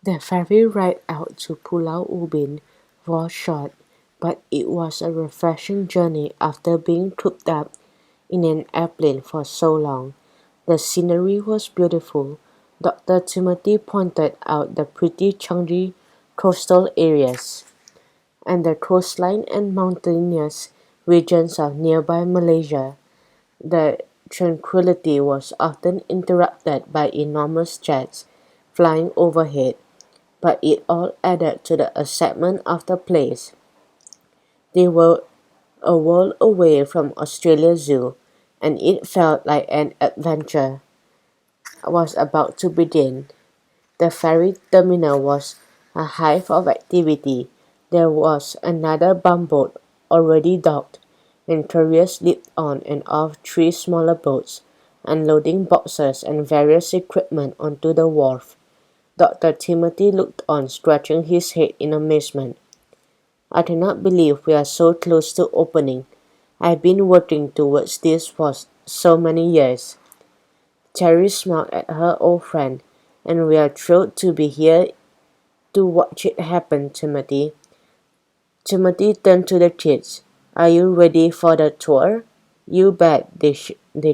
The ferry ride out to Pulau Ubin was short, but it was a refreshing journey after being cooped up in an airplane for so long. The scenery was beautiful. Dr. Timothy pointed out the pretty Changi coastal areas and the coastline and mountainous regions of nearby Malaysia. The tranquility was often interrupted by enormous jets flying overhead, but it all added to the excitement of the place. They were a world away from Australia Zoo, and it felt like an adventure was about to begin. The ferry terminal was a hive of activity. There was another bumboat already docked, and couriers leaped on and off three smaller boats, unloading boxes and various equipment onto the wharf. Dr. Timothy looked on, scratching his head in amazement. I cannot believe we are so close to opening. I've been working towards this for so many years. Terry smiled at her old friend. And we are thrilled to be here to watch it happen, Timothy. Timothy turned to the kids. Are you ready for the tour? You bet, they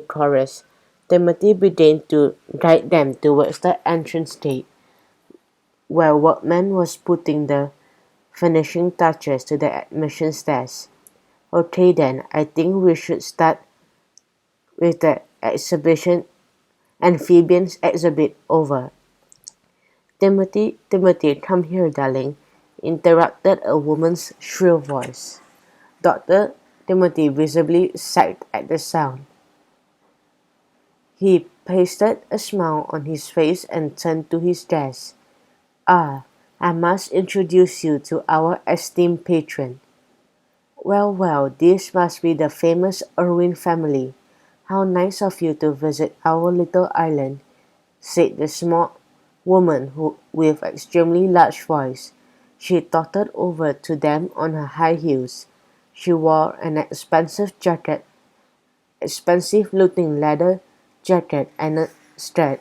chorused. Timothy began to guide them towards the entrance gate, where workman was putting the finishing touches to the admission stairs. Okay then, I think we should start with the exhibition amphibians exhibit over. Timothy, come here, darling, interrupted a woman's shrill voice. Dr. Timothy visibly sagged at the sound. He pasted a smile on his face and turned to his desk. Ah, I must introduce you to our esteemed patron. Well, this must be the famous Irwin family. How nice of you to visit our little island, said the small woman with extremely large voice. She tottered over to them on her high heels. She wore an expensive-looking leather jacket and a skirt,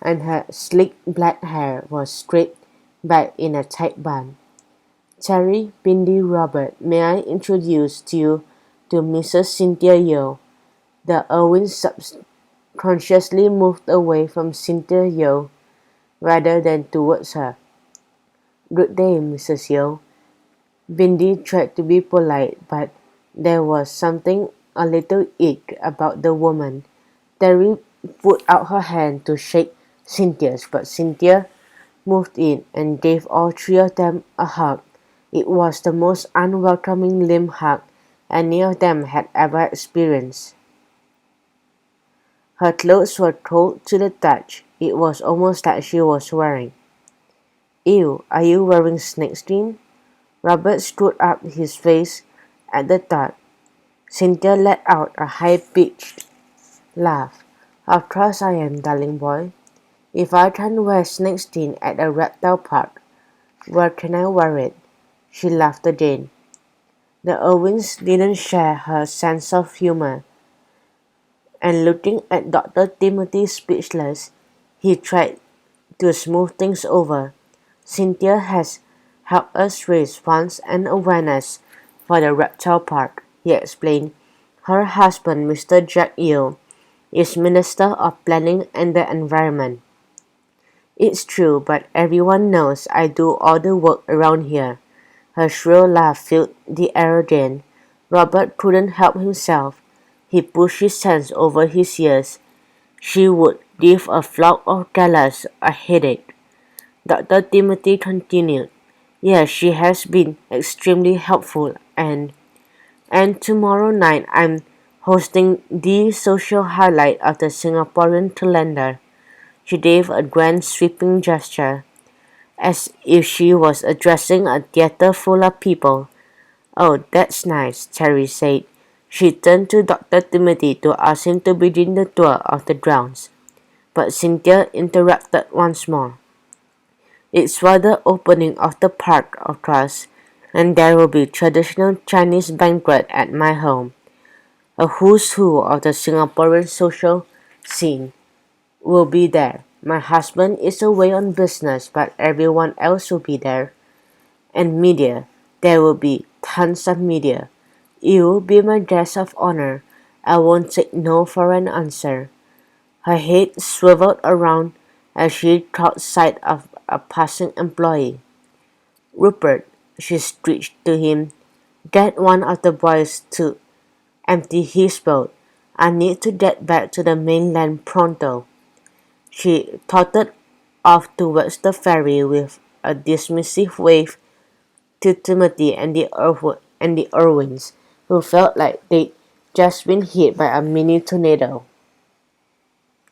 and her sleek black hair was straight back in a tight bun. Terry, Bindi, Robert, may I introduce you to Mrs. Cynthia Yeo? The Irwins subconsciously moved away from Cynthia Yeo rather than towards her. Good day, Mrs. Yeo. Bindi tried to be polite, but there was something a little ick about the woman. Terry put out her hand to shake Cynthia's, but Cynthia moved in and gave all three of them a hug. It was the most unwelcoming limb hug any of them had ever experienced. Her clothes were cold to the touch. It was almost like she was wearing. Ew, are you wearing snakeskin? Robert screwed up his face at the thought. Cynthia let out a high-pitched laugh. Of course I am, darling boy. If I can't wear snakeskin at a reptile park, where can I wear it? She laughed again. The Irwins didn't share her sense of humor, and looking at Dr. Timothy speechless, he tried to smooth things over. Cynthia has helped us raise funds and awareness for the reptile park, he explained. Her husband, Mr. Jack Yeo, is Minister of Planning and the Environment. It's true, but everyone knows I do all the work around here. Her shrill laugh filled the air again. Robert couldn't help himself. He pushed his hands over his ears. She would give a flock of galahs a headache. Dr. Timothy continued. Yes, she has been extremely helpful and tomorrow night I'm hosting the social highlight of the Singaporean calendar. She gave a grand sweeping gesture, as if she was addressing a theater full of people. Oh, that's nice, Terry said. She turned to Dr. Timothy to ask him to begin the tour of the grounds, but Cynthia interrupted once more. It's for the opening of the park, of course, and there will be traditional Chinese banquet at my home. A who's who of the Singaporean social scene will be there. My husband is away on business, but everyone else will be there. And media. There will be tons of media. You'll be my guest of honor. I won't take no for an answer. Her head swiveled around as she caught sight of a passing employee. Rupert, she screeched to him, get one of the boys to empty his boat. I need to get back to the mainland pronto. She tottered off towards the ferry with a dismissive wave to Timothy and the Irwins, who felt like they'd just been hit by a mini tornado.